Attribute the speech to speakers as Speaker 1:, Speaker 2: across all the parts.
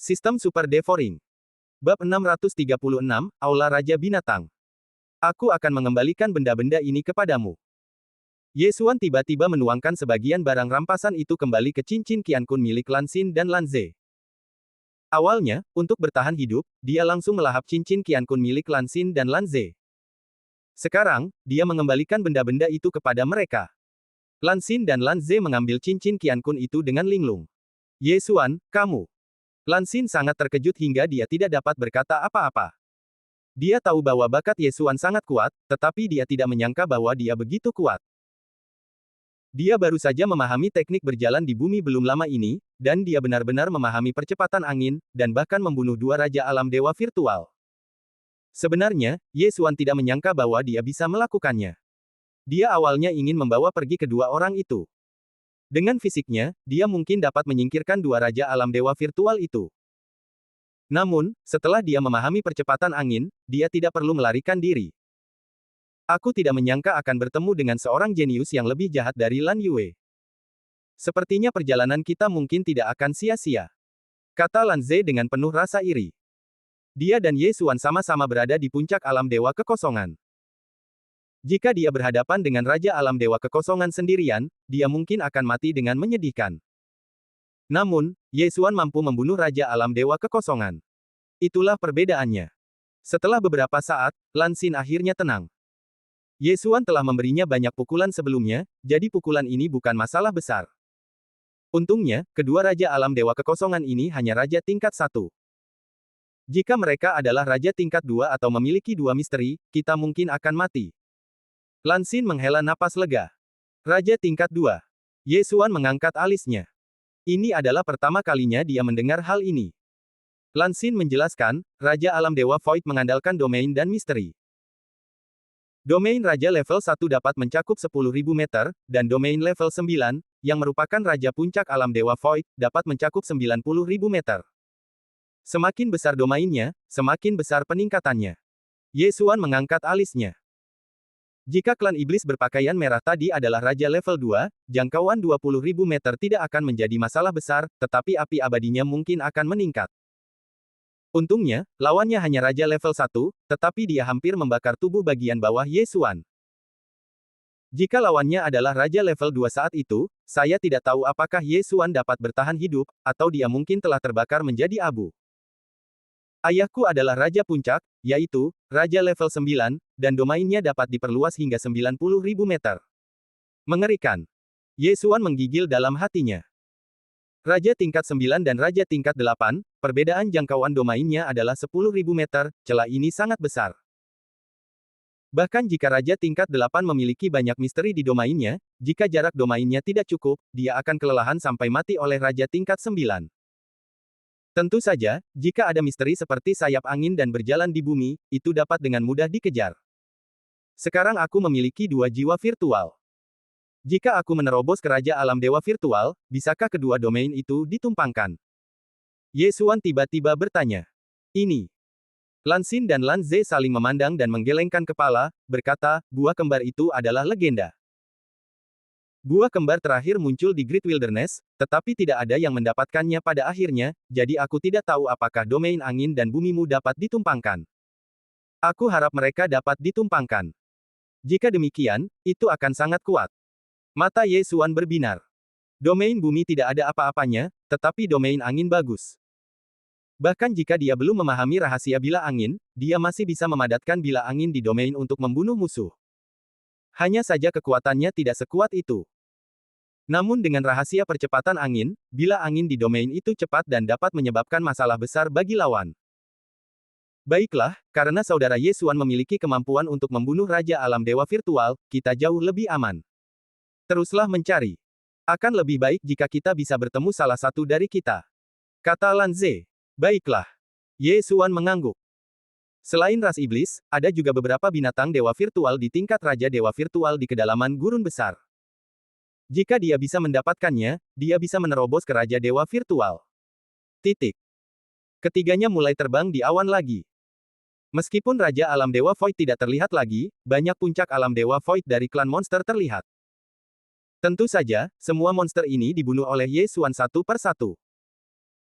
Speaker 1: Sistem Super Devouring. Bab 636, Aula Raja Binatang. Aku akan mengembalikan benda-benda ini kepadamu. Ye Xuan tiba-tiba menuangkan sebagian barang rampasan itu kembali ke cincin Qiankun milik Lan Xin dan Lan Ze. Awalnya, untuk bertahan hidup, dia langsung melahap cincin Qiankun milik Lan Xin dan Lan Ze. Sekarang, dia mengembalikan benda-benda itu kepada mereka. Lan Xin dan Lan Ze mengambil cincin Qiankun itu dengan linglung. Ye Xuan, kamu. Lan Xin sangat terkejut hingga dia tidak dapat berkata apa-apa. Dia tahu bahwa bakat Ye Xuan sangat kuat, tetapi dia tidak menyangka bahwa dia begitu kuat. Dia baru saja memahami teknik berjalan di bumi belum lama ini, dan dia benar-benar memahami percepatan angin, dan bahkan membunuh dua Raja Alam Dewa virtual. Sebenarnya, Ye Xuan tidak menyangka bahwa dia bisa melakukannya. Dia awalnya ingin membawa pergi kedua orang itu. Dengan fisiknya, dia mungkin dapat menyingkirkan dua Raja Alam Dewa virtual itu. Namun, setelah dia memahami percepatan angin, dia tidak perlu melarikan diri. Aku tidak menyangka akan bertemu dengan seorang jenius yang lebih jahat dari Lan Yue. Sepertinya perjalanan kita mungkin tidak akan sia-sia, kata Lan Ze dengan penuh rasa iri. Dia dan Ye Xuan sama-sama berada di puncak alam dewa kekosongan. Jika dia berhadapan dengan Raja Alam Dewa Kekosongan sendirian, dia mungkin akan mati dengan menyedihkan. Namun, Ye Xuan mampu membunuh Raja Alam Dewa Kekosongan. Itulah perbedaannya. Setelah beberapa saat, Lan Xin akhirnya tenang. Ye Xuan telah memberinya banyak pukulan sebelumnya, jadi pukulan ini bukan masalah besar. Untungnya, kedua Raja Alam Dewa Kekosongan ini hanya Raja tingkat 1. Jika mereka adalah Raja tingkat 2 atau memiliki dua misteri, kita mungkin akan mati. Lan Xin menghela napas lega. Raja tingkat 2. Ye Xuan mengangkat alisnya. Ini adalah pertama kalinya dia mendengar hal ini. Lan Xin menjelaskan, Raja Alam Dewa Void mengandalkan domain dan misteri. Domain Raja level 1 dapat mencakup 10.000 meter, dan domain level 9, yang merupakan Raja Puncak Alam Dewa Void, dapat mencakup 90.000 meter. Semakin besar domainnya, semakin besar peningkatannya. Ye Xuan mengangkat alisnya. Jika klan iblis berpakaian merah tadi adalah Raja level 2, jangkauan 20.000 meter tidak akan menjadi masalah besar, tetapi api abadinya mungkin akan meningkat. Untungnya, lawannya hanya Raja level 1, tetapi dia hampir membakar tubuh bagian bawah Ye Xuan. Jika lawannya adalah Raja level 2 saat itu, saya tidak tahu apakah Ye Xuan dapat bertahan hidup, atau dia mungkin telah terbakar menjadi abu. Ayahku adalah Raja Puncak, yaitu, Raja level 9, dan domainnya dapat diperluas hingga 90.000 meter. Mengerikan. Ye Xuan menggigil dalam hatinya. Raja tingkat 9 dan Raja tingkat 8, perbedaan jangkauan domainnya adalah 10.000 meter, celah ini sangat besar. Bahkan jika Raja tingkat 8 memiliki banyak misteri di domainnya, jika jarak domainnya tidak cukup, dia akan kelelahan sampai mati oleh Raja tingkat 9. Tentu saja, jika ada misteri seperti sayap angin dan berjalan di bumi, itu dapat dengan mudah dikejar. Sekarang aku memiliki dua jiwa virtual. Jika aku menerobos ke Raja Alam Dewa Virtual, bisakah kedua domain itu ditumpangkan? Ye Xuan tiba-tiba bertanya. Ini. Lan Xin dan Lan Ze saling memandang dan menggelengkan kepala, berkata, buah kembar itu adalah legenda. Buah kembar terakhir muncul di Great Wilderness, tetapi tidak ada yang mendapatkannya pada akhirnya, jadi aku tidak tahu apakah domain angin dan bumimu dapat ditumpangkan. Aku harap mereka dapat ditumpangkan. Jika demikian, itu akan sangat kuat. Mata Ye Xuan berbinar. Domain bumi tidak ada apa-apanya, tetapi domain angin bagus. Bahkan jika dia belum memahami rahasia bila angin, dia masih bisa memadatkan bila angin di domain untuk membunuh musuh. Hanya saja kekuatannya tidak sekuat itu. Namun dengan rahasia percepatan angin, bila angin di domain itu cepat dan dapat menyebabkan masalah besar bagi lawan. Baiklah, karena saudara Ye Xuan memiliki kemampuan untuk membunuh Raja Alam Dewa Virtual, kita jauh lebih aman. Teruslah mencari. Akan lebih baik jika kita bisa bertemu salah satu dari kita, kata Lan Ze. Baiklah. Ye Xuan mengangguk. Selain ras iblis, ada juga beberapa binatang dewa virtual di tingkat Raja Dewa Virtual di kedalaman gurun besar. Jika dia bisa mendapatkannya, dia bisa menerobos ke Raja Dewa Virtual. Titik. Ketiganya mulai terbang di awan lagi. Meskipun Raja Alam Dewa Void tidak terlihat lagi, banyak puncak Alam Dewa Void dari klan monster terlihat. Tentu saja, semua monster ini dibunuh oleh Ye Xuan satu per satu.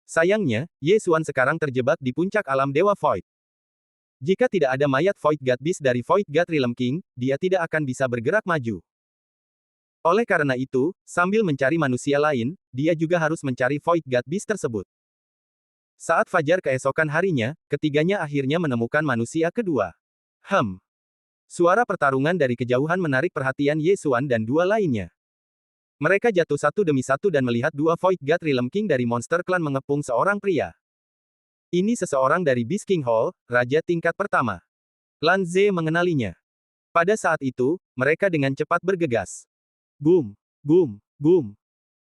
Speaker 1: Sayangnya, Ye Xuan sekarang terjebak di puncak alam Dewa Void. Jika tidak ada mayat Void God Beast dari Void God Realm King, dia tidak akan bisa bergerak maju. Oleh karena itu, sambil mencari manusia lain, dia juga harus mencari Void God Beast tersebut. Saat fajar keesokan harinya, ketiganya akhirnya menemukan manusia kedua. Suara pertarungan dari kejauhan menarik perhatian Ye Xuan dan dua lainnya. Mereka jatuh satu demi satu dan melihat dua Void God Realm King dari monster klan mengepung seorang pria. Ini seseorang dari Beast King Hall, Raja tingkat pertama. Lan Ze mengenalinya. Pada saat itu, mereka dengan cepat bergegas. Boom, boom, boom.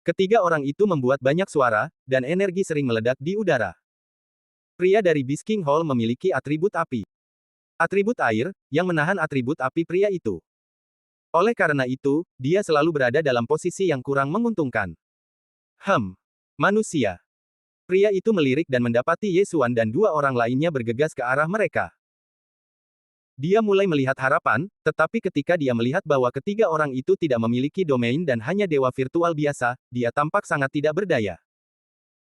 Speaker 1: Ketiga orang itu membuat banyak suara, dan energi sering meledak di udara. Pria dari Beast King Hall memiliki atribut api. Atribut air, yang menahan atribut api pria itu. Oleh karena itu, dia selalu berada dalam posisi yang kurang menguntungkan. Manusia. Pria itu melirik dan mendapati Ye Xuan dan dua orang lainnya bergegas ke arah mereka. Dia mulai melihat harapan, tetapi ketika dia melihat bahwa ketiga orang itu tidak memiliki domain dan hanya dewa virtual biasa, dia tampak sangat tidak berdaya.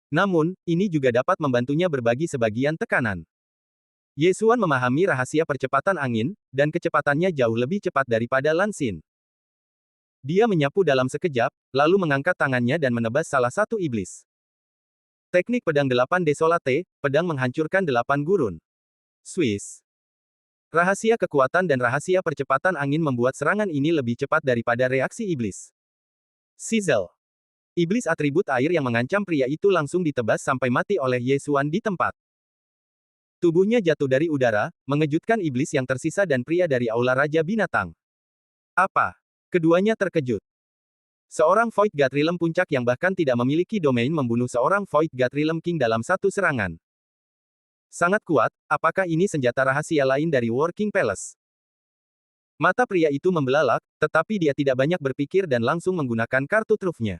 Speaker 1: Namun, ini juga dapat membantunya berbagi sebagian tekanan. Ye Xuan memahami rahasia percepatan angin, dan kecepatannya jauh lebih cepat daripada Lan Xin. Dia menyapu dalam sekejap, lalu mengangkat tangannya dan menebas salah satu iblis. Teknik pedang 8 Desolate, pedang menghancurkan 8 gurun. Swiss. Rahasia kekuatan dan rahasia percepatan angin membuat serangan ini lebih cepat daripada reaksi iblis. Sizzle. Iblis atribut air yang mengancam pria itu langsung ditebas sampai mati oleh Ye Xuan di tempat. Tubuhnya jatuh dari udara, mengejutkan iblis yang tersisa dan pria dari Aula Raja Binatang. Apa? Keduanya terkejut. Seorang Void God Realm puncak yang bahkan tidak memiliki domain membunuh seorang Void God Realm King dalam satu serangan. Sangat kuat, apakah ini senjata rahasia lain dari Working Palace? Mata pria itu membelalak, tetapi dia tidak banyak berpikir dan langsung menggunakan kartu trufnya.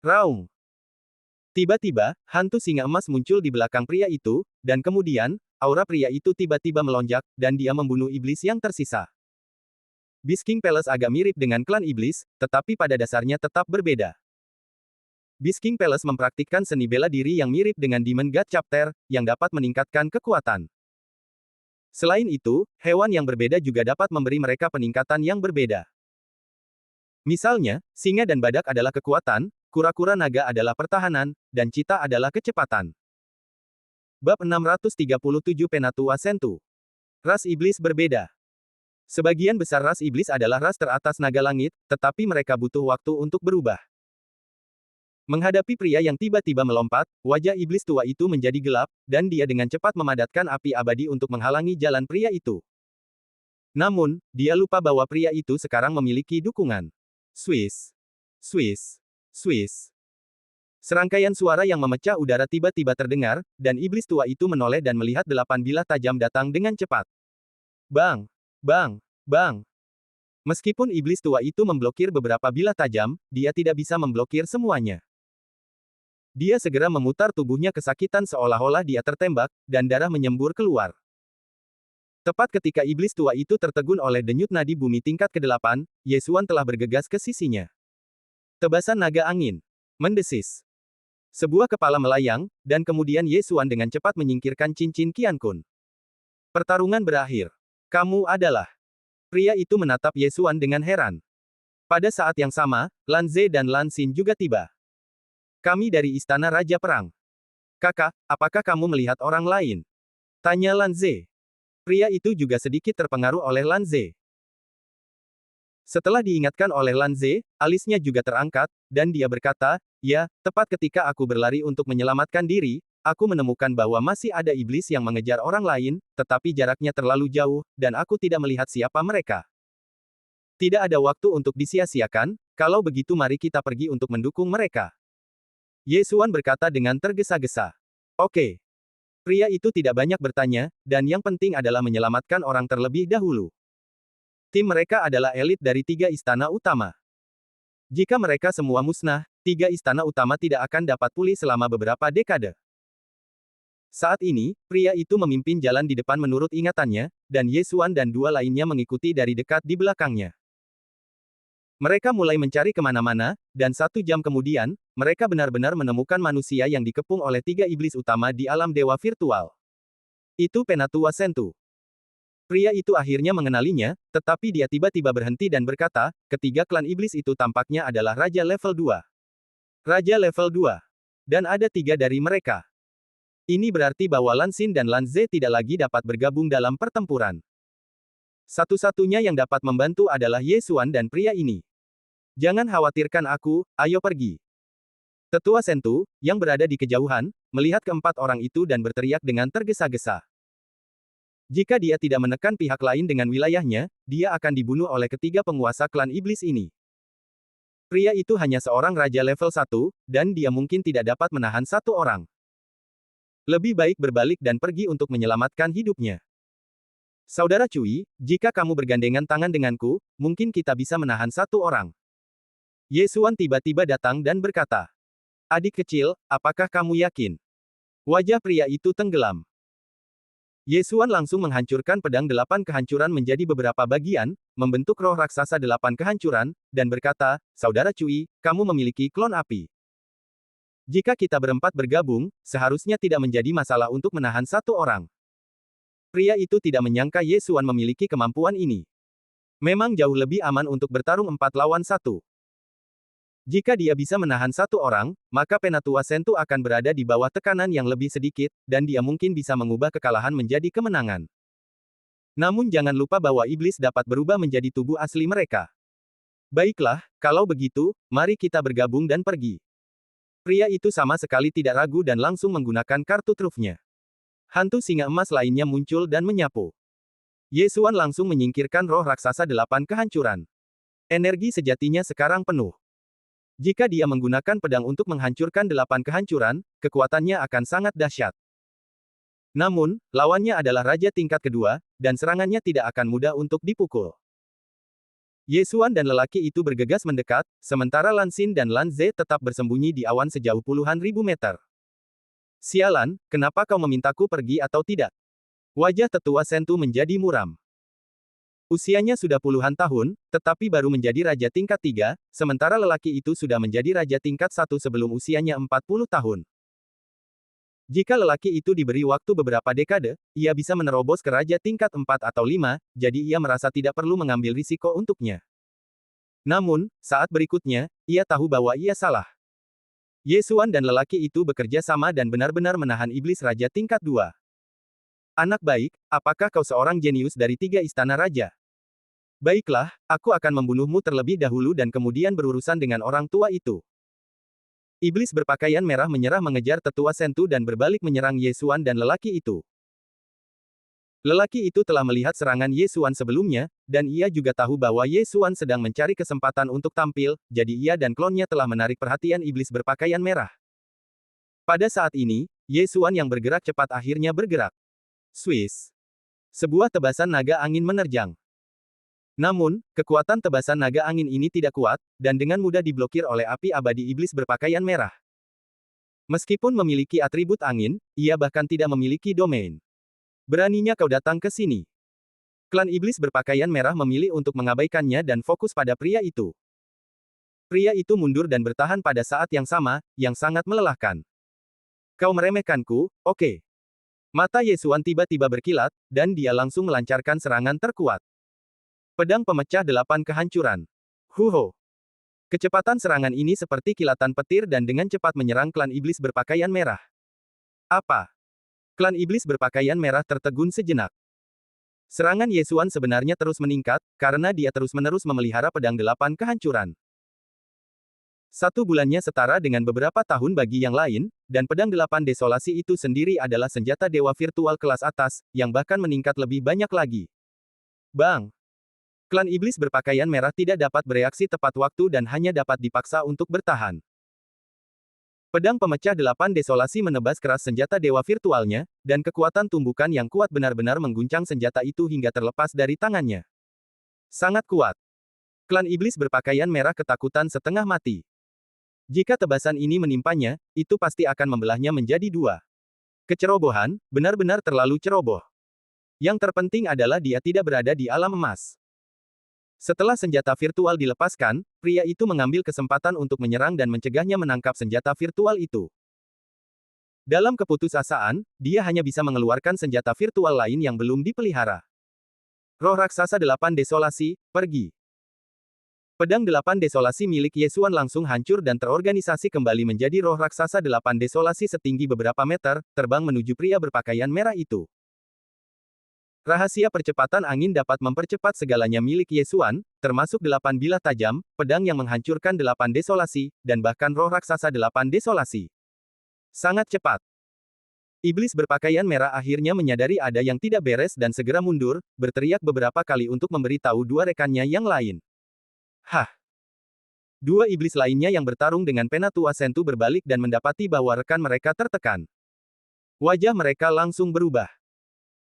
Speaker 1: Raung. Tiba-tiba, hantu singa emas muncul di belakang pria itu, dan kemudian, aura pria itu tiba-tiba melonjak, dan dia membunuh iblis yang tersisa. Beast King Palace agak mirip dengan klan iblis, tetapi pada dasarnya tetap berbeda. Beast King Palace mempraktikkan seni bela diri yang mirip dengan Demon God Chapter, yang dapat meningkatkan kekuatan. Selain itu, hewan yang berbeda juga dapat memberi mereka peningkatan yang berbeda. Misalnya, singa dan badak adalah kekuatan, kura-kura naga adalah pertahanan, dan cita adalah kecepatan. Bab 637 Penatua Sentu. Ras iblis berbeda. Sebagian besar ras iblis adalah ras teratas naga langit, tetapi mereka butuh waktu untuk berubah. Menghadapi pria yang tiba-tiba melompat, wajah iblis tua itu menjadi gelap, dan dia dengan cepat memadatkan api abadi untuk menghalangi jalan pria itu. Namun, dia lupa bahwa pria itu sekarang memiliki dukungan. Swiss. Swiss. Swiss. Serangkaian suara yang memecah udara tiba-tiba terdengar, dan iblis tua itu menoleh dan melihat 8 bilah tajam datang dengan cepat. Bang! Bang! Bang! Meskipun iblis tua itu memblokir beberapa bilah tajam, dia tidak bisa memblokir semuanya. Dia segera memutar tubuhnya kesakitan seolah-olah dia tertembak, dan darah menyembur keluar. Tepat ketika iblis tua itu tertegun oleh denyut nadi bumi tingkat ke-8, Ye Xuan telah bergegas ke sisinya. Tebasan naga angin. Mendesis. Sebuah kepala melayang, dan kemudian Ye Xuan dengan cepat menyingkirkan cincin Qian Kun. Pertarungan berakhir. Kamu adalah. Pria itu menatap Ye Xuan dengan heran. Pada saat yang sama, Lan Ze dan Lan Xin juga tiba. Kami dari Istana Raja Perang. Kakak, apakah kamu melihat orang lain? Tanya Lan Ze. Pria itu juga sedikit terpengaruh oleh Lan Ze. Setelah diingatkan oleh Lan Ze, alisnya juga terangkat, dan dia berkata, ya, tepat ketika aku berlari untuk menyelamatkan diri, aku menemukan bahwa masih ada iblis yang mengejar orang lain, tetapi jaraknya terlalu jauh, dan aku tidak melihat siapa mereka. Tidak ada waktu untuk disia-siakan, kalau begitu mari kita pergi untuk mendukung mereka. Ye Xuan berkata dengan tergesa-gesa. Oke. Pria itu tidak banyak bertanya, dan yang penting adalah menyelamatkan orang terlebih dahulu. Tim mereka adalah elit dari 3 istana utama. Jika mereka semua musnah, 3 istana utama tidak akan dapat pulih selama beberapa dekade. Saat ini, pria itu memimpin jalan di depan menurut ingatannya, dan Ye Xuan dan 2 lainnya mengikuti dari dekat di belakangnya. Mereka mulai mencari kemana-mana, dan 1 jam kemudian, mereka benar-benar menemukan manusia yang dikepung oleh 3 iblis utama di alam dewa virtual. Itu Penatua Sentu. Pria itu akhirnya mengenalinya, tetapi dia tiba-tiba berhenti dan berkata, ketiga klan iblis itu tampaknya adalah Raja level 2. Raja level 2. Dan ada 3 dari mereka. Ini berarti bahwa Lan Xin dan Lan Ze tidak lagi dapat bergabung dalam pertempuran. Satu-satunya yang dapat membantu adalah Ye Xuan dan pria ini. Jangan khawatirkan aku, ayo pergi. Tetua Sentu, yang berada di kejauhan, melihat keempat orang itu dan berteriak dengan tergesa-gesa. Jika dia tidak menekan pihak lain dengan wilayahnya, dia akan dibunuh oleh ketiga penguasa klan iblis ini. Pria itu hanya seorang raja level 1, dan dia mungkin tidak dapat menahan 1 orang. Lebih baik berbalik dan pergi untuk menyelamatkan hidupnya. Saudara Cui, jika kamu bergandengan tangan denganku, mungkin kita bisa menahan 1 orang. Ye Xuan tiba-tiba datang dan berkata, adik kecil, apakah kamu yakin? Wajah pria itu tenggelam. Ye Xuan langsung menghancurkan pedang 8 kehancuran menjadi beberapa bagian, membentuk roh raksasa 8 kehancuran, dan berkata, Saudara Cui, kamu memiliki klon api. Jika kita berempat bergabung, seharusnya tidak menjadi masalah untuk menahan 1 orang. Pria itu tidak menyangka Ye Xuan memiliki kemampuan ini. Memang jauh lebih aman untuk bertarung 4 lawan 1. Jika dia bisa menahan 1 orang, maka Penatua Sentu akan berada di bawah tekanan yang lebih sedikit, dan dia mungkin bisa mengubah kekalahan menjadi kemenangan. Namun jangan lupa bahwa iblis dapat berubah menjadi tubuh asli mereka. Baiklah, kalau begitu, mari kita bergabung dan pergi. Pria itu sama sekali tidak ragu dan langsung menggunakan kartu trufnya. Hantu singa emas lainnya muncul dan menyapu. Ye Xuan langsung menyingkirkan roh raksasa 8 kehancuran. Energi sejatinya sekarang penuh. Jika dia menggunakan pedang untuk menghancurkan 8 kehancuran, kekuatannya akan sangat dahsyat. Namun, lawannya adalah raja tingkat kedua, dan serangannya tidak akan mudah untuk dipukul. Ye Xuan dan lelaki itu bergegas mendekat, sementara Lan Xin dan Lan Ze tetap bersembunyi di awan sejauh puluhan ribu meter. Sialan, kenapa kau memintaku pergi atau tidak? Wajah tetua Sentu menjadi muram. Usianya sudah puluhan tahun, tetapi baru menjadi raja tingkat 3, sementara lelaki itu sudah menjadi raja tingkat 1 sebelum usianya 40 tahun. Jika lelaki itu diberi waktu beberapa dekade, ia bisa menerobos ke raja tingkat 4 atau 5, jadi ia merasa tidak perlu mengambil risiko untuknya. Namun, saat berikutnya, ia tahu bahwa ia salah. Ye Xuan dan lelaki itu bekerja sama dan benar-benar menahan iblis raja tingkat 2. Anak baik, apakah kau seorang jenius dari 3 istana raja? Baiklah, aku akan membunuhmu terlebih dahulu dan kemudian berurusan dengan orang tua itu. Iblis berpakaian merah menyerah mengejar tetua Sentu dan berbalik menyerang Ye Xuan dan lelaki itu. Lelaki itu telah melihat serangan Ye Xuan sebelumnya, dan ia juga tahu bahwa Ye Xuan sedang mencari kesempatan untuk tampil, jadi ia dan klonnya telah menarik perhatian iblis berpakaian merah. Pada saat ini, Ye Xuan yang bergerak cepat akhirnya bergerak. Swiss. Sebuah tebasan naga angin menerjang. Namun, kekuatan tebasan naga angin ini tidak kuat, dan dengan mudah diblokir oleh api abadi iblis berpakaian merah. Meskipun memiliki atribut angin, ia bahkan tidak memiliki domain. Beraninya kau datang ke sini. Klan iblis berpakaian merah memilih untuk mengabaikannya dan fokus pada pria itu. Pria itu mundur dan bertahan pada saat yang sama, yang sangat melelahkan. Kau meremehkanku, oke. Mata Ye Xuan tiba-tiba berkilat, dan dia langsung melancarkan serangan terkuat. Pedang pemecah 8 kehancuran. Huho. Kecepatan serangan ini seperti kilatan petir dan dengan cepat menyerang klan iblis berpakaian merah. Apa? Klan iblis berpakaian merah tertegun sejenak. Serangan Ye Xuan sebenarnya terus meningkat, karena dia terus-menerus memelihara pedang 8 kehancuran. 1 bulannya setara dengan beberapa tahun bagi yang lain, dan pedang 8 desolasi itu sendiri adalah senjata dewa virtual kelas atas, yang bahkan meningkat lebih banyak lagi. Bang! Klan iblis berpakaian merah tidak dapat bereaksi tepat waktu dan hanya dapat dipaksa untuk bertahan. Pedang pemecah 8 desolasi menebas keras senjata dewa virtualnya, dan kekuatan tumbukan yang kuat benar-benar mengguncang senjata itu hingga terlepas dari tangannya. Sangat kuat. Klan iblis berpakaian merah ketakutan setengah mati. Jika tebasan ini menimpanya, itu pasti akan membelahnya menjadi 2. Kecerobohan, benar-benar terlalu ceroboh. Yang terpenting adalah dia tidak berada di alam emas. Setelah senjata virtual dilepaskan, pria itu mengambil kesempatan untuk menyerang dan mencegahnya menangkap senjata virtual itu. Dalam keputusasaan, dia hanya bisa mengeluarkan senjata virtual lain yang belum dipelihara. Roh Raksasa 8 Desolasi, pergi. Pedang 8 Desolasi milik Yesuan langsung hancur dan terorganisasi kembali menjadi roh raksasa 8 Desolasi setinggi beberapa meter, terbang menuju pria berpakaian merah itu. Rahasia percepatan angin dapat mempercepat segalanya milik Yesuan, termasuk 8 bilah tajam, pedang yang menghancurkan 8 desolasi, dan bahkan roh raksasa 8 desolasi. Sangat cepat. Iblis berpakaian merah akhirnya menyadari ada yang tidak beres dan segera mundur, berteriak beberapa kali untuk memberitahu dua rekannya yang lain. Hah! Dua iblis lainnya yang bertarung dengan Penatua Sentu berbalik dan mendapati bahwa rekan mereka tertekan. Wajah mereka langsung berubah.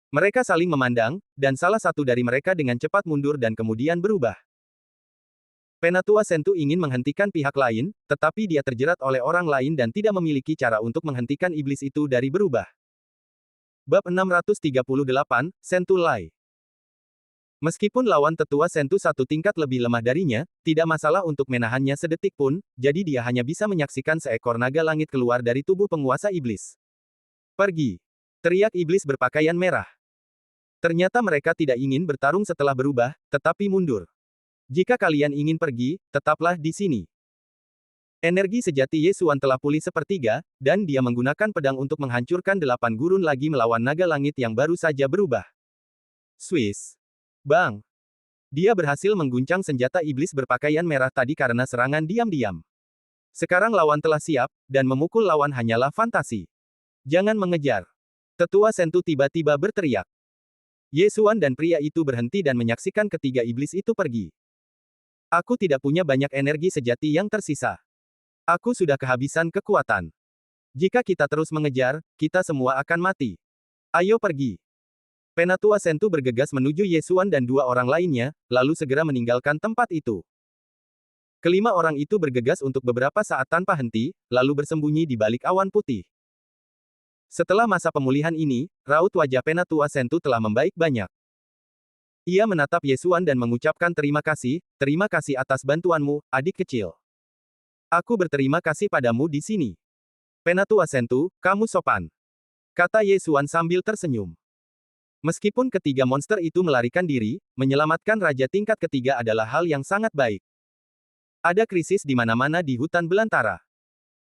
Speaker 1: Mereka saling memandang, dan salah satu dari mereka dengan cepat mundur dan kemudian berubah. Penatua Sentu ingin menghentikan pihak lain, tetapi dia terjerat oleh orang lain dan tidak memiliki cara untuk menghentikan iblis itu dari berubah. Bab 638, Sentu Lai. Meskipun lawan tetua Sentu satu tingkat lebih lemah darinya, tidak masalah untuk menahannya sedetik pun, jadi dia hanya bisa menyaksikan seekor naga langit keluar dari tubuh penguasa iblis. Pergi! Teriak iblis berpakaian merah. Ternyata mereka tidak ingin bertarung setelah berubah, tetapi mundur. Jika kalian ingin pergi, tetaplah di sini. Energi sejati Yesuan telah pulih sepertiga, dan dia menggunakan pedang untuk menghancurkan 8 gurun lagi melawan naga langit yang baru saja berubah. Swiss. Bang! Dia berhasil mengguncang senjata iblis berpakaian merah tadi karena serangan diam-diam. Sekarang lawan telah siap, dan memukul lawan hanyalah fantasi. Jangan mengejar. Tetua Sentu tiba-tiba berteriak. Yesuan dan pria itu berhenti dan menyaksikan ketiga iblis itu pergi. Aku tidak punya banyak energi sejati yang tersisa. Aku sudah kehabisan kekuatan. Jika kita terus mengejar, kita semua akan mati. Ayo pergi. Penatua Sentu bergegas menuju Yesuan dan dua orang lainnya, lalu segera meninggalkan tempat itu. Kelima orang itu bergegas untuk beberapa saat tanpa henti, lalu bersembunyi di balik awan putih. Setelah masa pemulihan ini, raut wajah Penatua Sentu telah membaik banyak. Ia menatap Yesuan dan mengucapkan terima kasih atas bantuanmu, adik kecil. Aku berterima kasih padamu di sini. Penatua Sentu, kamu sopan. Kata Yesuan sambil tersenyum. Meskipun ketiga monster itu melarikan diri, menyelamatkan raja tingkat ketiga adalah hal yang sangat baik. Ada krisis di mana-mana di hutan belantara.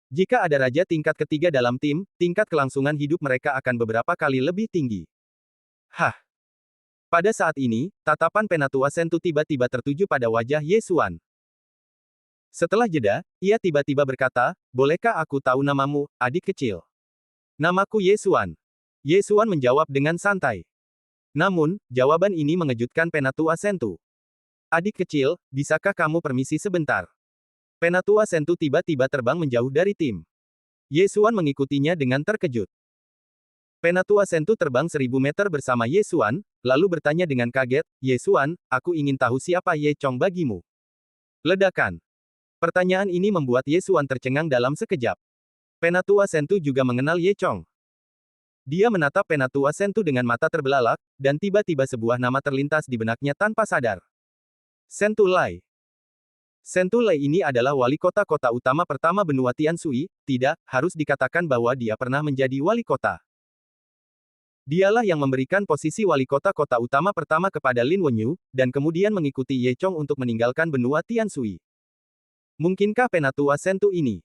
Speaker 1: Jika ada raja tingkat ketiga dalam tim, tingkat kelangsungan hidup mereka akan beberapa kali lebih tinggi. Hah! Pada saat ini, tatapan Penatua Sentu tiba-tiba tertuju pada wajah Yesuan. Setelah jeda, ia tiba-tiba berkata, bolehkah aku tahu namamu, adik kecil? Namaku Yesuan. Yesuan menjawab dengan santai. Namun, jawaban ini mengejutkan Penatua Sentu. Adik kecil, bisakah kamu permisi sebentar? Penatua Sentu tiba-tiba terbang menjauh dari tim. Yesuan mengikutinya dengan terkejut. Penatua Sentu terbang 1000 meter bersama Yesuan, lalu bertanya dengan kaget, Yesuan, aku ingin tahu siapa Ye Chong bagimu. Ledakan. Pertanyaan ini membuat Yesuan tercengang dalam sekejap. Penatua Sentu juga mengenal Ye Chong. Dia menatap Penatua Sentu dengan mata terbelalak, dan tiba-tiba sebuah nama terlintas di benaknya tanpa sadar. Sentu Lai. Sentu Lai ini adalah wali kota utama pertama benua Tianshui, tidak, harus dikatakan bahwa dia pernah menjadi wali kota. Dialah yang memberikan posisi wali kota utama pertama kepada Lin Wenyu, dan kemudian mengikuti Ye Chong untuk meninggalkan benua Tianshui. Mungkinkah Penatua Sentu ini?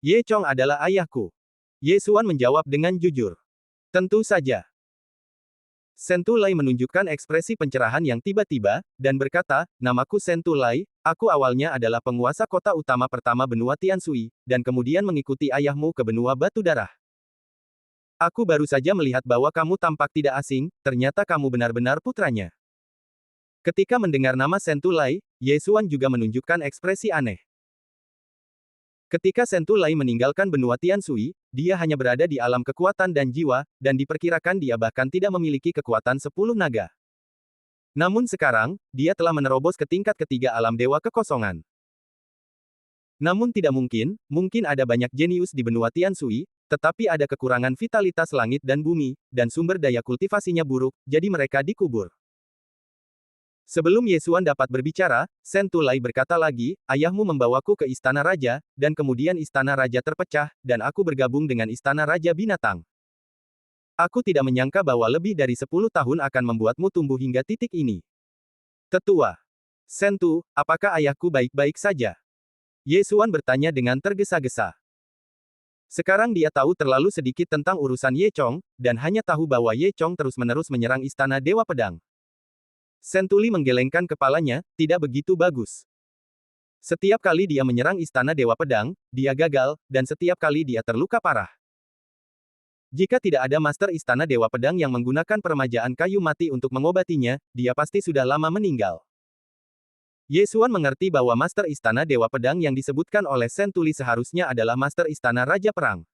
Speaker 1: Ye Chong adalah ayahku. Yesuan menjawab dengan jujur. Tentu saja. Sentu Lai menunjukkan ekspresi pencerahan yang tiba-tiba, dan berkata, namaku Sentu Lai, aku awalnya adalah penguasa kota utama pertama benua Tianshui, dan kemudian mengikuti ayahmu ke benua Batu Darah. Aku baru saja melihat bahwa kamu tampak tidak asing, ternyata kamu benar-benar putranya. Ketika mendengar nama Sentu Lai, Yesuan juga menunjukkan ekspresi aneh. Ketika Sentu Lai meninggalkan benua Tianshui, dia hanya berada di alam kekuatan dan jiwa, dan diperkirakan dia bahkan tidak memiliki kekuatan 10 naga. Namun sekarang, dia telah menerobos ke tingkat ketiga alam dewa kekosongan. Namun tidak mungkin ada banyak jenius di benua Tianshui, tetapi ada kekurangan vitalitas langit dan bumi, dan sumber daya kultivasinya buruk, jadi mereka dikubur. Sebelum Yesuan dapat berbicara, Shen Tulai berkata lagi, ayahmu membawaku ke istana raja, dan kemudian istana raja terpecah, dan aku bergabung dengan istana raja binatang. Aku tidak menyangka bahwa lebih dari 10 tahun akan membuatmu tumbuh hingga titik ini. Tetua. Shen Tu, apakah ayahku baik-baik saja? Yesuan bertanya dengan tergesa-gesa. Sekarang dia tahu terlalu sedikit tentang urusan Ye Chong, dan hanya tahu bahwa Ye Chong terus-menerus menyerang istana Dewa Pedang. Shen Tuli menggelengkan kepalanya, tidak begitu bagus. Setiap kali dia menyerang istana Dewa Pedang, dia gagal, dan setiap kali dia terluka parah. Jika tidak ada Master Istana Dewa Pedang yang menggunakan peremajaan kayu mati untuk mengobatinya, dia pasti sudah lama meninggal. Yesuan mengerti bahwa Master Istana Dewa Pedang yang disebutkan oleh Shen Tuli seharusnya adalah Master Istana Raja Perang.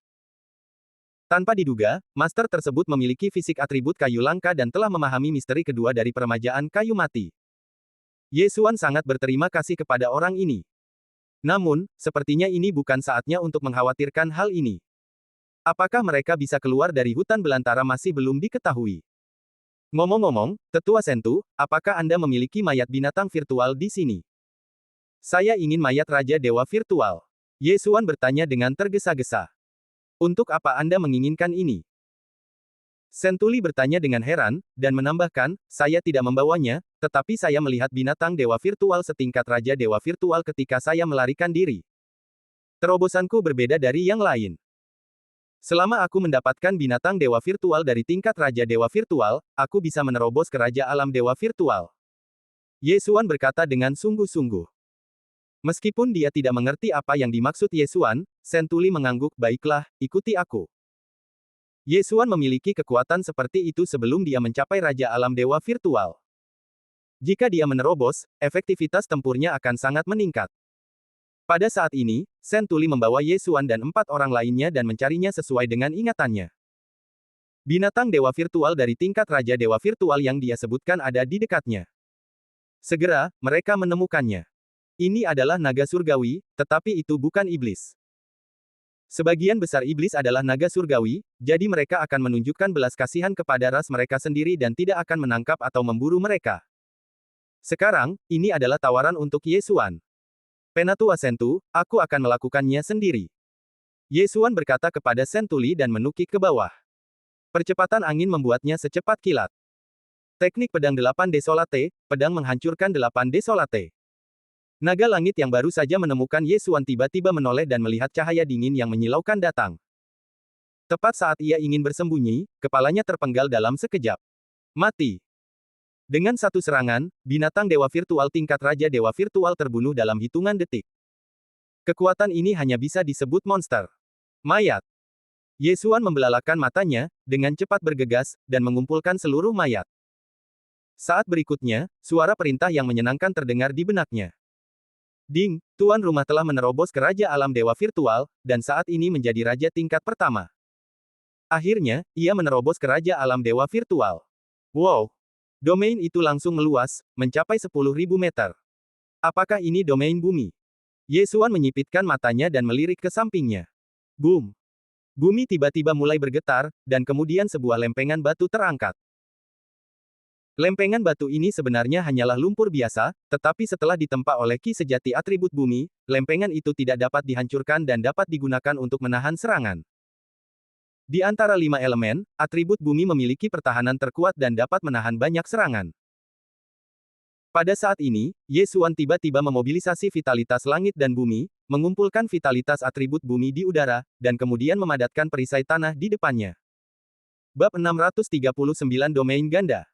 Speaker 1: Tanpa diduga, Master tersebut memiliki fisik atribut kayu langka dan telah memahami misteri kedua dari peremajaan kayu mati. Yesuan sangat berterima kasih kepada orang ini. Namun, sepertinya ini bukan saatnya untuk mengkhawatirkan hal ini. Apakah mereka bisa keluar dari hutan belantara masih belum diketahui. Ngomong-ngomong, Tetua Shen Tu, apakah Anda memiliki mayat binatang virtual di sini? Saya ingin mayat Raja Dewa Virtual. Yesuan bertanya dengan tergesa-gesa. Untuk apa Anda menginginkan ini? Shen Tuli bertanya dengan heran, dan menambahkan, saya tidak membawanya, tetapi saya melihat binatang dewa virtual setingkat Raja Dewa Virtual ketika saya melarikan diri. Terobosanku berbeda dari yang lain. Selama aku mendapatkan binatang dewa virtual dari tingkat Raja Dewa Virtual, aku bisa menerobos ke Raja Alam Dewa Virtual. Yesuan berkata dengan sungguh-sungguh. Meskipun dia tidak mengerti apa yang dimaksud Yesuan, Shen Tuli mengangguk, baiklah, ikuti aku. Yesuan memiliki kekuatan seperti itu sebelum dia mencapai Raja Alam Dewa Virtual. Jika dia menerobos, efektivitas tempurnya akan sangat meningkat. Pada saat ini, Shen Tuli membawa Yesuan dan 4 orang lainnya dan mencarinya sesuai dengan ingatannya. Binatang dewa virtual dari tingkat Raja Dewa Virtual yang dia sebutkan ada di dekatnya. Segera, mereka menemukannya. Ini adalah naga surgawi, tetapi itu bukan iblis. Sebagian besar iblis adalah naga surgawi, jadi mereka akan menunjukkan belas kasihan kepada ras mereka sendiri dan tidak akan menangkap atau memburu mereka. Sekarang, ini adalah tawaran untuk Yesuan. Penatua Shen Tu, aku akan melakukannya sendiri. Yesuan berkata kepada Shen Tuli dan menukik ke bawah. Percepatan angin membuatnya secepat kilat. Teknik pedang 8 Desolate, pedang menghancurkan 8 Desolate. Naga langit yang baru saja menemukan Yesuan tiba-tiba menoleh dan melihat cahaya dingin yang menyilaukan datang. Tepat saat ia ingin bersembunyi, kepalanya terpenggal dalam sekejap. Mati. Dengan satu serangan, binatang dewa virtual tingkat Raja Dewa Virtual terbunuh dalam hitungan detik. Kekuatan ini hanya bisa disebut monster. Mayat. Yesuan membelalakan matanya, dengan cepat bergegas, dan mengumpulkan seluruh mayat. Saat berikutnya, suara perintah yang menyenangkan terdengar di benaknya. Ding, tuan rumah telah menerobos ke Raja Alam Dewa Virtual, dan saat ini menjadi raja tingkat pertama. Akhirnya, ia menerobos ke Raja Alam Dewa Virtual. Wow! Domain itu langsung meluas, mencapai 10.000 meter. Apakah ini domain bumi? Yesuan menyipitkan matanya dan melirik ke sampingnya. Boom! Bumi tiba-tiba mulai bergetar, dan kemudian sebuah lempengan batu terangkat. Lempengan batu ini sebenarnya hanyalah lumpur biasa, tetapi setelah ditempa oleh ki sejati atribut bumi, lempengan itu tidak dapat dihancurkan dan dapat digunakan untuk menahan serangan. Di antara 5 elemen, atribut bumi memiliki pertahanan terkuat dan dapat menahan banyak serangan. Pada saat ini, Yesuan tiba-tiba memobilisasi vitalitas langit dan bumi, mengumpulkan vitalitas atribut bumi di udara, dan kemudian memadatkan perisai tanah di depannya. Bab 639 Domain Ganda.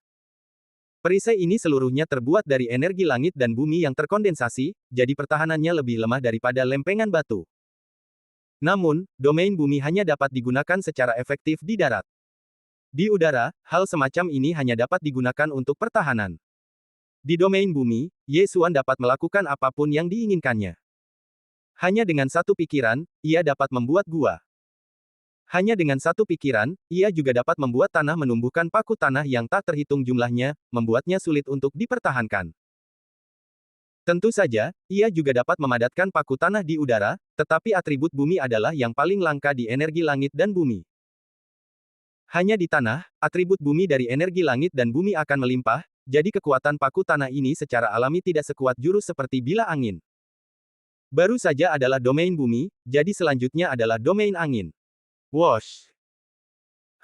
Speaker 1: Perisai ini seluruhnya terbuat dari energi langit dan bumi yang terkondensasi, jadi pertahanannya lebih lemah daripada lempengan batu. Namun, domain bumi hanya dapat digunakan secara efektif di darat. Di udara, hal semacam ini hanya dapat digunakan untuk pertahanan. Di domain bumi, Yesuan dapat melakukan apapun yang diinginkannya. Hanya dengan satu pikiran, ia dapat membuat gua. Hanya dengan satu pikiran, ia juga dapat membuat tanah menumbuhkan paku tanah yang tak terhitung jumlahnya, membuatnya sulit untuk dipertahankan. Tentu saja, ia juga dapat memadatkan paku tanah di udara, tetapi atribut bumi adalah yang paling langka di energi langit dan bumi. Hanya di tanah, atribut bumi dari energi langit dan bumi akan melimpah, jadi kekuatan paku tanah ini secara alami tidak sekuat jurus seperti bila angin. Baru saja adalah domain bumi, jadi selanjutnya adalah domain angin. Wosh!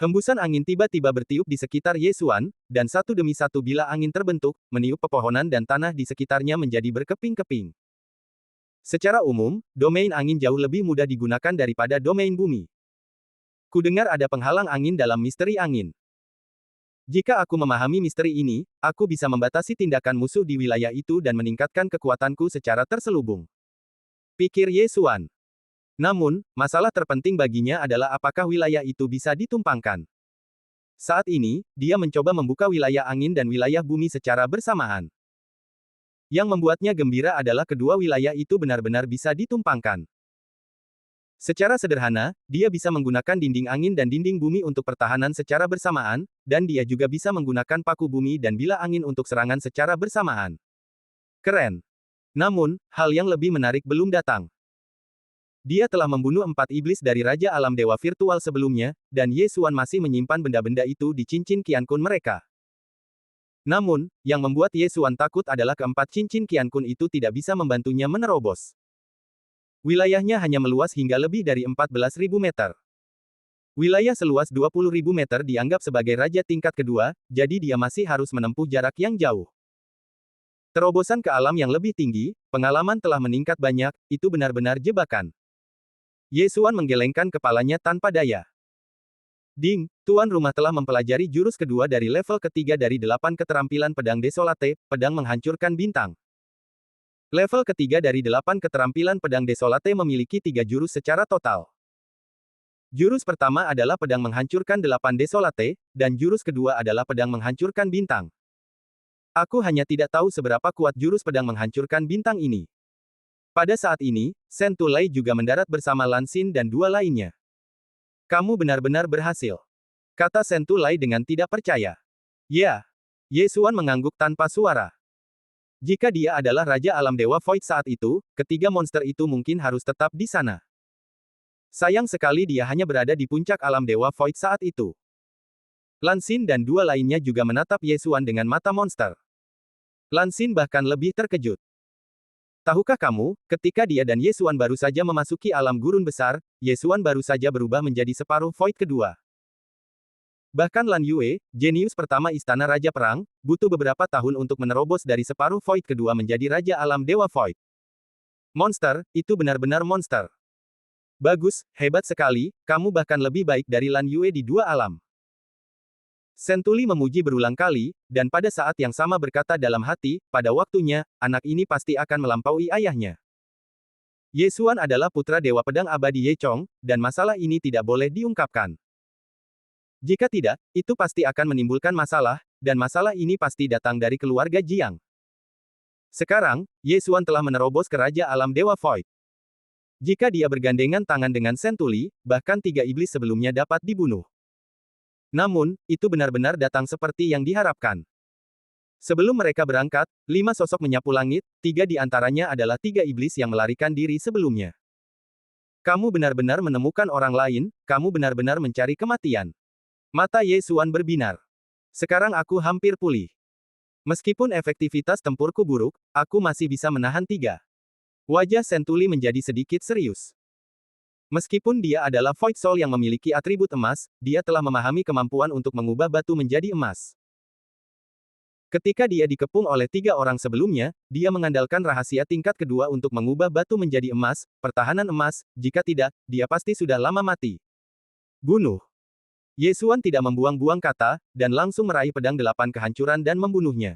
Speaker 1: Hembusan angin tiba-tiba bertiup di sekitar Yesuan, dan satu demi satu bila angin terbentuk, meniup pepohonan dan tanah di sekitarnya menjadi berkeping-keping. Secara umum, domain angin jauh lebih mudah digunakan daripada domain bumi. Kudengar ada penghalang angin dalam misteri angin. Jika aku memahami misteri ini, aku bisa membatasi tindakan musuh di wilayah itu dan meningkatkan kekuatanku secara terselubung. Pikir Yesuan. Namun, masalah terpenting baginya adalah apakah wilayah itu bisa ditumpangkan. Saat ini, dia mencoba membuka wilayah angin dan wilayah bumi secara bersamaan. Yang membuatnya gembira adalah kedua wilayah itu benar-benar bisa ditumpangkan. Secara sederhana, dia bisa menggunakan dinding angin dan dinding bumi untuk pertahanan secara bersamaan, dan dia juga bisa menggunakan paku bumi dan bila angin untuk serangan secara bersamaan. Keren. Namun, hal yang lebih menarik belum datang. Dia telah membunuh 4 iblis dari Raja Alam Dewa Virtual sebelumnya, dan Yesuan masih menyimpan benda-benda itu di cincin Qiankun mereka. Namun, yang membuat Yesuan takut adalah keempat cincin Qiankun itu tidak bisa membantunya menerobos. Wilayahnya hanya meluas hingga lebih dari 14.000 meter. Wilayah seluas 20.000 meter dianggap sebagai raja tingkat kedua, jadi dia masih harus menempuh jarak yang jauh. Terobosan ke alam yang lebih tinggi, pengalaman telah meningkat banyak, itu benar-benar jebakan. Yesuan menggelengkan kepalanya tanpa daya. Ding, tuan rumah telah mempelajari jurus kedua dari level ketiga dari 8 keterampilan pedang Desolate, pedang menghancurkan bintang. Level ketiga dari 8 keterampilan pedang Desolate memiliki 3 jurus secara total. Jurus pertama adalah pedang menghancurkan 8 Desolate, dan jurus kedua adalah pedang menghancurkan bintang. Aku hanya tidak tahu seberapa kuat jurus pedang menghancurkan bintang ini. Pada saat ini, Shen Tulai juga mendarat bersama Lan Xin dan 2 lainnya. Kamu benar-benar berhasil. Kata Shen Tulai dengan tidak percaya. Ya. Yesuan mengangguk tanpa suara. Jika dia adalah Raja Alam Dewa Void saat itu, ketiga monster itu mungkin harus tetap di sana. Sayang sekali dia hanya berada di puncak Alam Dewa Void saat itu. Lan Xin dan 2 lainnya juga menatap Yesuan dengan mata monster. Lan Xin bahkan lebih terkejut. Tahukah kamu, ketika dia dan Yesuan baru saja memasuki alam gurun besar, Yesuan baru saja berubah menjadi separuh Void kedua. Bahkan Lan Yue, jenius pertama Istana Raja Perang, butuh beberapa tahun untuk menerobos dari separuh Void kedua menjadi Raja Alam Dewa Void. Monster, itu benar-benar monster. Bagus, hebat sekali, kamu bahkan lebih baik dari Lan Yue di 2 alam. Shen Tuli memuji berulang kali, dan pada saat yang sama berkata dalam hati, pada waktunya, anak ini pasti akan melampaui ayahnya. Yesuan adalah putra Dewa Pedang Abadi Ye Chong, dan masalah ini tidak boleh diungkapkan. Jika tidak, itu pasti akan menimbulkan masalah, dan masalah ini pasti datang dari keluarga Jiang. Sekarang, Yesuan telah menerobos ke Raja Alam Dewa Void. Jika dia bergandengan tangan dengan Shen Tuli, bahkan 3 iblis sebelumnya dapat dibunuh. Namun, itu benar-benar datang seperti yang diharapkan. Sebelum mereka berangkat, 5 sosok menyapu langit, 3 di antaranya adalah 3 iblis yang melarikan diri sebelumnya. Kamu benar-benar menemukan orang lain, kamu benar-benar mencari kematian. Mata Yesuan berbinar. Sekarang aku hampir pulih. Meskipun efektivitas tempurku buruk, aku masih bisa menahan 3. Wajah Shen Tuli menjadi sedikit serius. Meskipun dia adalah Void Soul yang memiliki atribut emas, dia telah memahami kemampuan untuk mengubah batu menjadi emas. Ketika dia dikepung oleh 3 orang sebelumnya, dia mengandalkan rahasia tingkat kedua untuk mengubah batu menjadi emas, pertahanan emas, jika tidak, dia pasti sudah lama mati. Bunuh. Yesuan tidak membuang-buang kata, dan langsung meraih pedang 8 kehancuran dan membunuhnya.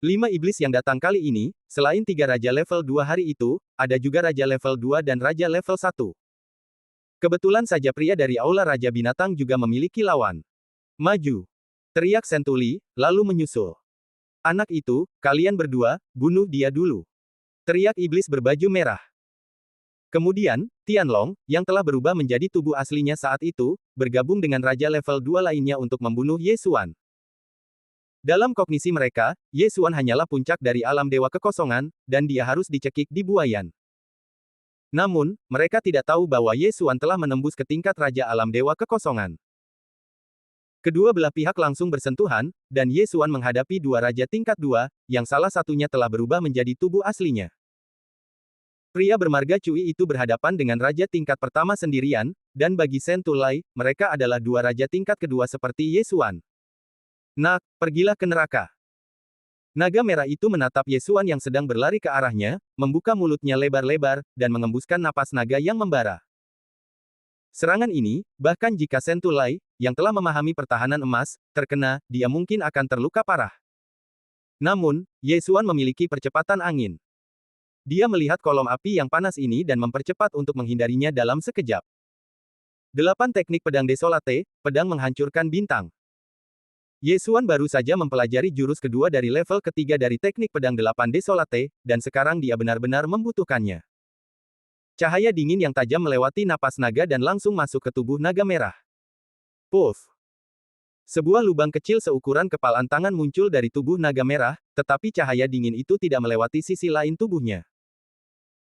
Speaker 1: 5 iblis yang datang kali ini, selain 3 raja level 2 hari itu, ada juga raja level 2 dan raja level 1. Kebetulan saja pria dari Aula Raja Binatang juga memiliki lawan. Maju. Teriak Shen Tuli, lalu menyusul. Anak itu, kalian berdua, bunuh dia dulu. Teriak iblis berbaju merah. Kemudian, Tianlong, yang telah berubah menjadi tubuh aslinya saat itu, bergabung dengan raja level 2 lainnya untuk membunuh Yesuan. Dalam kognisi mereka, Yesuan hanyalah puncak dari alam dewa kekosongan, dan dia harus dicekik di buayan. Namun, mereka tidak tahu bahwa Yesuan telah menembus ke tingkat raja alam dewa kekosongan. Kedua belah pihak langsung bersentuhan, dan Ye Xuan menghadapi dua raja tingkat 2, yang salah satunya telah berubah menjadi tubuh aslinya. Pria bermarga Cui itu berhadapan dengan raja tingkat pertama sendirian, dan bagi Shen Tulai, mereka adalah dua raja tingkat kedua seperti Ye Xuan. Nak, pergilah ke neraka. Naga merah itu menatap Ye Xuan yang sedang berlari ke arahnya, membuka mulutnya lebar-lebar, dan mengembuskan napas naga yang membara. Serangan ini, bahkan jika Shen Tulai, yang telah memahami pertahanan emas, terkena, dia mungkin akan terluka parah. Namun, Ye Xuan memiliki percepatan angin. Dia melihat kolom api yang panas ini dan mempercepat untuk menghindarinya dalam sekejap. 8 teknik pedang desolate, pedang menghancurkan bintang. Ye Xuan baru saja mempelajari jurus kedua dari level ketiga dari teknik pedang 8 desolate, dan sekarang dia benar-benar membutuhkannya. Cahaya dingin yang tajam melewati napas naga dan langsung masuk ke tubuh naga merah. Puff! Sebuah lubang kecil seukuran kepalan tangan muncul dari tubuh naga merah, tetapi cahaya dingin itu tidak melewati sisi lain tubuhnya.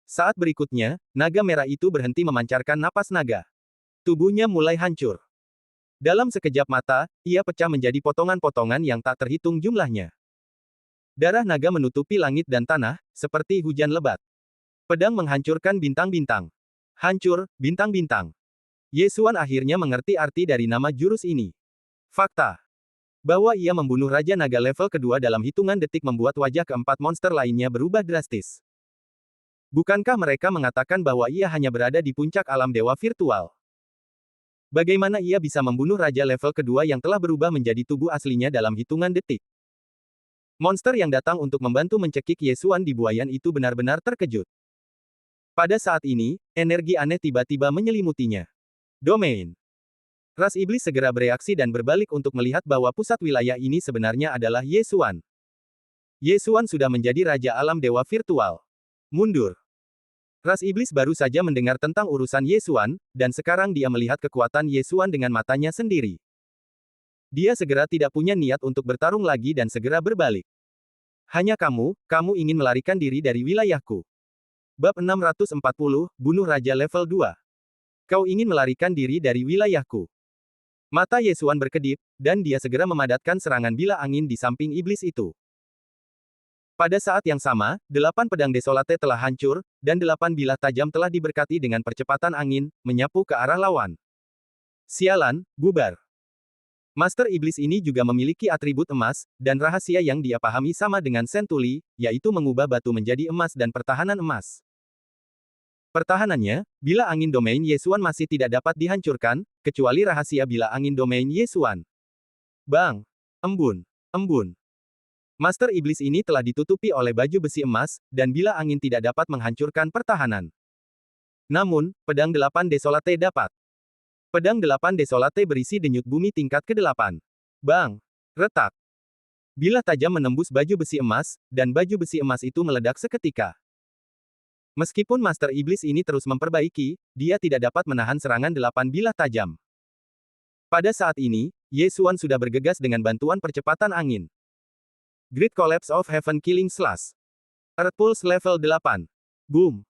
Speaker 1: Saat berikutnya, naga merah itu berhenti memancarkan napas naga. Tubuhnya mulai hancur. Dalam sekejap mata, ia pecah menjadi potongan-potongan yang tak terhitung jumlahnya. Darah naga menutupi langit dan tanah, seperti hujan lebat. Pedang menghancurkan bintang-bintang. Hancur, bintang-bintang. Ye Xuan akhirnya mengerti arti dari nama jurus ini. Fakta. Bahwa ia membunuh Raja Naga level kedua dalam hitungan detik membuat wajah keempat monster lainnya berubah drastis. Bukankah mereka mengatakan bahwa ia hanya berada di puncak alam dewa virtual? Bagaimana ia bisa membunuh Raja level kedua yang telah berubah menjadi tubuh aslinya dalam hitungan detik? Monster yang datang untuk membantu mencekik Ye Xuan di buayan itu benar-benar terkejut. Pada saat ini, energi aneh tiba-tiba menyelimutinya. Domain. Ras iblis segera bereaksi dan berbalik untuk melihat bahwa pusat wilayah ini sebenarnya adalah Ye Xuan. Ye Xuan sudah menjadi Raja Alam Dewa Virtual. Mundur. Ras iblis baru saja mendengar tentang urusan Ye Xuan, dan sekarang dia melihat kekuatan Ye Xuan dengan matanya sendiri. Dia segera tidak punya niat untuk bertarung lagi dan segera berbalik. Hanya kamu ingin melarikan diri dari wilayahku. Bab 640, Bunuh Raja Level 2. Kau ingin melarikan diri dari wilayahku. Mata Ye Xuan berkedip, dan dia segera memadatkan serangan bila angin di samping iblis itu. Pada saat yang sama, 8 pedang desolate telah hancur, dan 8 bilah tajam telah diberkati dengan percepatan angin, menyapu ke arah lawan. Sialan, bubar. Master iblis ini juga memiliki atribut emas, dan rahasia yang dia pahami sama dengan Shen Tuli, yaitu mengubah batu menjadi emas dan pertahanan emas. Pertahanannya, bila angin domain Ye Xuan masih tidak dapat dihancurkan, kecuali rahasia bila angin domain Ye Xuan. Bang! Embun! Embun! Master iblis ini telah ditutupi oleh baju besi emas, dan bila angin tidak dapat menghancurkan pertahanan. Namun, pedang 8 desolate dapat. Pedang 8 desolate berisi denyut bumi tingkat ke-8. Bang! Retak! Bilah tajam menembus baju besi emas, dan baju besi emas itu meledak seketika. Meskipun Master Iblis ini terus memperbaiki, dia tidak dapat menahan serangan 8 bilah tajam. Pada saat ini, Ye Xuan sudah bergegas dengan bantuan percepatan angin. Great Collapse of Heaven Killing Slash. Earth Pulse level 8. Boom!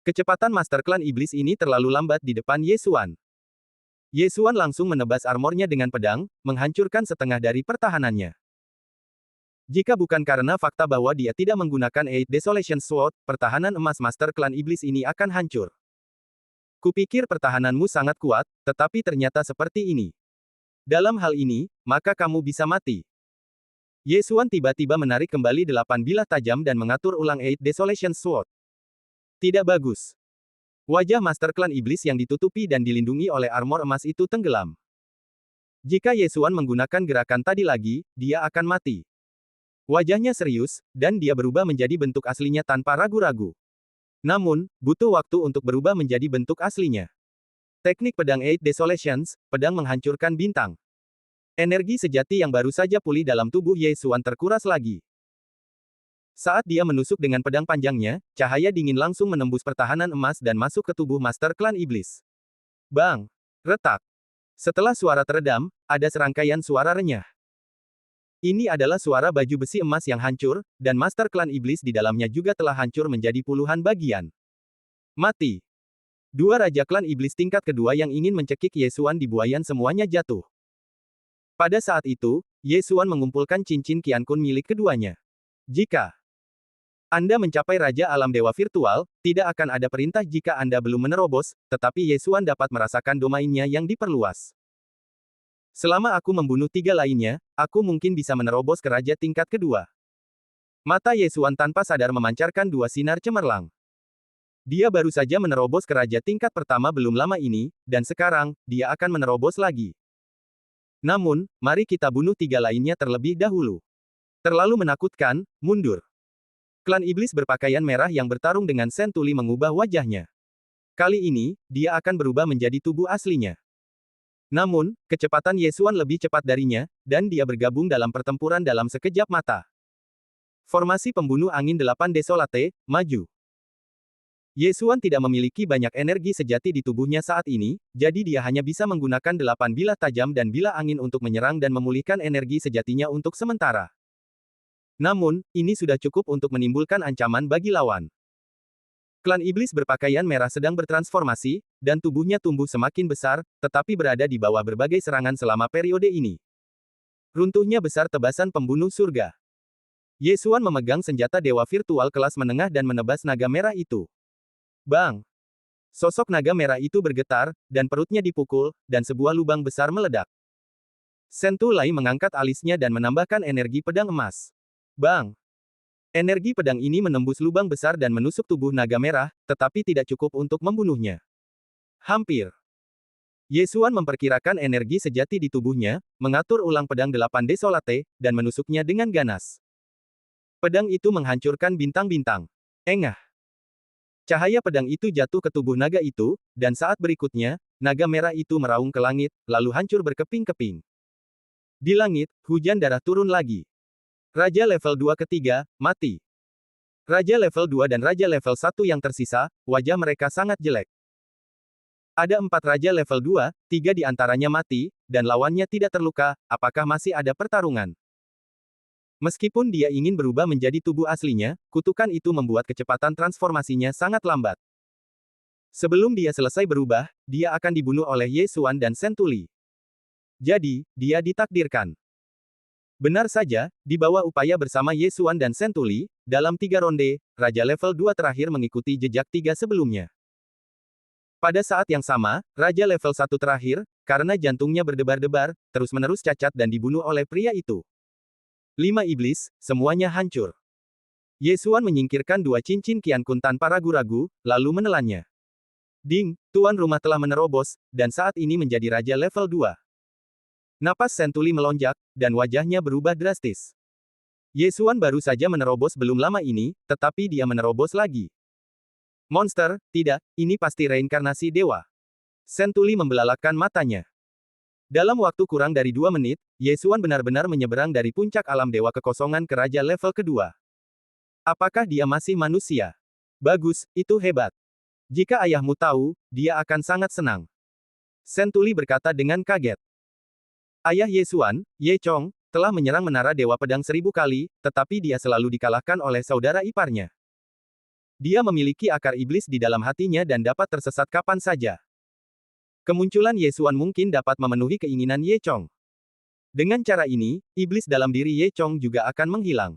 Speaker 1: Kecepatan Master Klan Iblis ini terlalu lambat di depan Ye Xuan. Ye Xuan langsung menebas armornya dengan pedang, menghancurkan setengah dari pertahanannya. Jika bukan karena fakta bahwa dia tidak menggunakan Eight Desolation Sword, pertahanan emas Master Klan Iblis ini akan hancur. Kupikir pertahananmu sangat kuat, tetapi ternyata seperti ini. Dalam hal ini, maka kamu bisa mati. Ye Xuan tiba-tiba menarik kembali 8 bilah tajam dan mengatur ulang Eight Desolation Sword. Tidak bagus. Wajah Master Klan Iblis yang ditutupi dan dilindungi oleh armor emas itu tenggelam. Jika Ye Xuan menggunakan gerakan tadi lagi, dia akan mati. Wajahnya serius, dan dia berubah menjadi bentuk aslinya tanpa ragu-ragu. Namun, butuh waktu untuk berubah menjadi bentuk aslinya. Teknik pedang Eight Desolations, pedang menghancurkan bintang. Energi sejati yang baru saja pulih dalam tubuh Ye Xuan terkuras lagi. Saat dia menusuk dengan pedang panjangnya, cahaya dingin langsung menembus pertahanan emas dan masuk ke tubuh Master Klan Iblis. Bang! Retak! Setelah suara teredam, ada serangkaian suara renyah. Ini adalah suara baju besi emas yang hancur, dan Master Klan Iblis di dalamnya juga telah hancur menjadi puluhan bagian. Mati. Dua Raja Klan Iblis tingkat kedua yang ingin mencekik Ye Xuan di buayan semuanya jatuh. Pada saat itu, Ye Xuan mengumpulkan cincin Qian Kun milik keduanya. Jika Anda mencapai Raja Alam Dewa Virtual, tidak akan ada perintah jika Anda belum menerobos, tetapi Ye Xuan dapat merasakan domainnya yang diperluas. Selama aku membunuh 3 lainnya, aku mungkin bisa menerobos ke Raja tingkat kedua. Mata Ye Xuan tanpa sadar memancarkan 2 sinar cemerlang. Dia baru saja menerobos ke Raja tingkat pertama belum lama ini, dan sekarang, dia akan menerobos lagi. Namun, mari kita bunuh 3 lainnya terlebih dahulu. Terlalu menakutkan, mundur. Klan iblis berpakaian merah yang bertarung dengan Sentuli mengubah wajahnya. Kali ini, dia akan berubah menjadi tubuh aslinya. Namun, kecepatan Ye Xuan lebih cepat darinya, dan dia bergabung dalam pertempuran dalam sekejap mata. Formasi pembunuh angin 8 Desolate, maju. Ye Xuan tidak memiliki banyak energi sejati di tubuhnya saat ini, jadi dia hanya bisa menggunakan 8 bilah tajam dan bilah angin untuk menyerang dan memulihkan energi sejatinya untuk sementara. Namun, ini sudah cukup untuk menimbulkan ancaman bagi lawan. Klan iblis berpakaian merah sedang bertransformasi, dan tubuhnya tumbuh semakin besar, tetapi berada di bawah berbagai serangan selama periode ini. Runtuhnya besar tebasan pembunuh surga. Ye Xuan memegang senjata dewa virtual kelas menengah dan menebas naga merah itu. Bang! Sosok naga merah itu bergetar, dan perutnya dipukul, dan sebuah lubang besar meledak. Sentulai mengangkat alisnya dan menambahkan energi pedang emas. Bang! Energi pedang ini menembus lubang besar dan menusuk tubuh naga merah, tetapi tidak cukup untuk membunuhnya. Hampir. Ye Xuan memperkirakan energi sejati di tubuhnya, mengatur ulang pedang 8 Desolate, dan menusuknya dengan ganas. Pedang itu menghancurkan bintang-bintang. Engah. Cahaya pedang itu jatuh ke tubuh naga itu, dan saat berikutnya, naga merah itu meraung ke langit, lalu hancur berkeping-keping. Di langit, hujan darah turun lagi. Raja level 2 ketiga, mati. Raja level 2 dan Raja level 1 yang tersisa, wajah mereka sangat jelek. Ada 4 Raja level 2, 3 di antaranya mati, dan lawannya tidak terluka, apakah masih ada pertarungan? Meskipun dia ingin berubah menjadi tubuh aslinya, kutukan itu membuat kecepatan transformasinya sangat lambat. Sebelum dia selesai berubah, dia akan dibunuh oleh Ye Xuan dan Sentuli. Jadi, dia ditakdirkan. Benar saja, di bawah upaya bersama Ye Xuan dan Sentuli, dalam 3 ronde, Raja level 2 terakhir mengikuti jejak 3 sebelumnya. Pada saat yang sama, Raja level 1 terakhir, karena jantungnya berdebar-debar, terus-menerus cacat dan dibunuh oleh pria itu. 5 iblis, semuanya hancur. Ye Xuan menyingkirkan 2 cincin Qian Kun tanpa ragu-ragu, lalu menelannya. Ding, tuan rumah telah menerobos, dan saat ini menjadi Raja level 2. Napas Sentuli melonjak, dan wajahnya berubah drastis. Ye Xuan baru saja menerobos belum lama ini, tetapi dia menerobos lagi. Monster, tidak, ini pasti reinkarnasi dewa. Sentuli membelalakkan matanya. Dalam waktu kurang dari 2 menit, Ye Xuan benar-benar menyeberang dari puncak alam dewa kekosongan ke Raja level kedua. Apakah dia masih manusia? Bagus, itu hebat. Jika ayahmu tahu, dia akan sangat senang. Sentuli berkata dengan kaget. Ayah Ye Xuan, Ye Chong, telah menyerang menara Dewa Pedang 1000 kali, tetapi dia selalu dikalahkan oleh saudara iparnya. Dia memiliki akar iblis di dalam hatinya dan dapat tersesat kapan saja. Kemunculan Ye Xuan mungkin dapat memenuhi keinginan Ye Chong. Dengan cara ini, iblis dalam diri Ye Chong juga akan menghilang.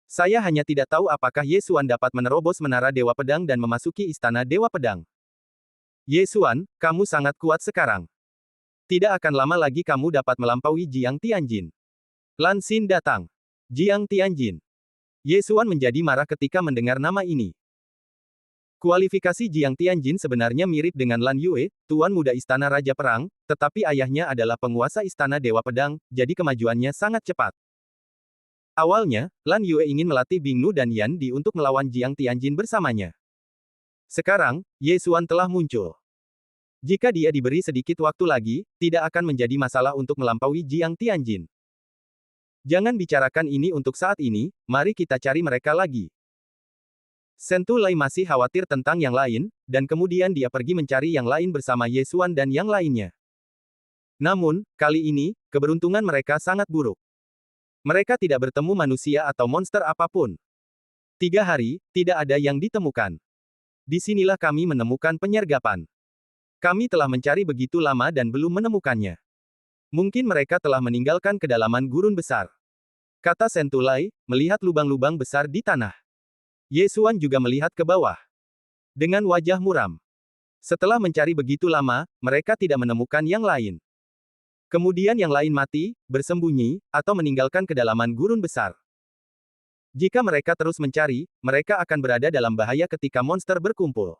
Speaker 1: Saya hanya tidak tahu apakah Ye Xuan dapat menerobos menara Dewa Pedang dan memasuki istana Dewa Pedang. Ye Xuan, kamu sangat kuat sekarang. Tidak akan lama lagi kamu dapat melampaui Jiang Tianjin. Lan Xin datang. Jiang Tianjin. Ye Xuan menjadi marah ketika mendengar nama ini. Kualifikasi Jiang Tianjin sebenarnya mirip dengan Lan Yue, tuan muda istana Raja Perang, tetapi ayahnya adalah penguasa istana Dewa Pedang, jadi kemajuannya sangat cepat. Awalnya, Lan Yue ingin melatih Bing Nu dan Yan Di untuk melawan Jiang Tianjin bersamanya. Sekarang, Ye Xuan telah muncul. Jika dia diberi sedikit waktu lagi, tidak akan menjadi masalah untuk melampaui Jiang Tianjin. Jangan bicarakan ini untuk saat ini, mari kita cari mereka lagi. Sentulai masih khawatir tentang yang lain, dan kemudian dia pergi mencari yang lain bersama Ye Xuan dan yang lainnya. Namun, kali ini, keberuntungan mereka sangat buruk. Mereka tidak bertemu manusia atau monster apapun. 3 hari, tidak ada yang ditemukan. Disinilah kami menemukan penyergapan. Kami telah mencari begitu lama dan belum menemukannya. Mungkin mereka telah meninggalkan kedalaman gurun besar. Kata Sentulai, melihat lubang-lubang besar di tanah. Ye Xuan juga melihat ke bawah. Dengan wajah muram. Setelah mencari begitu lama, mereka tidak menemukan yang lain. Kemudian yang lain mati, bersembunyi, atau meninggalkan kedalaman gurun besar. Jika mereka terus mencari, mereka akan berada dalam bahaya ketika monster berkumpul.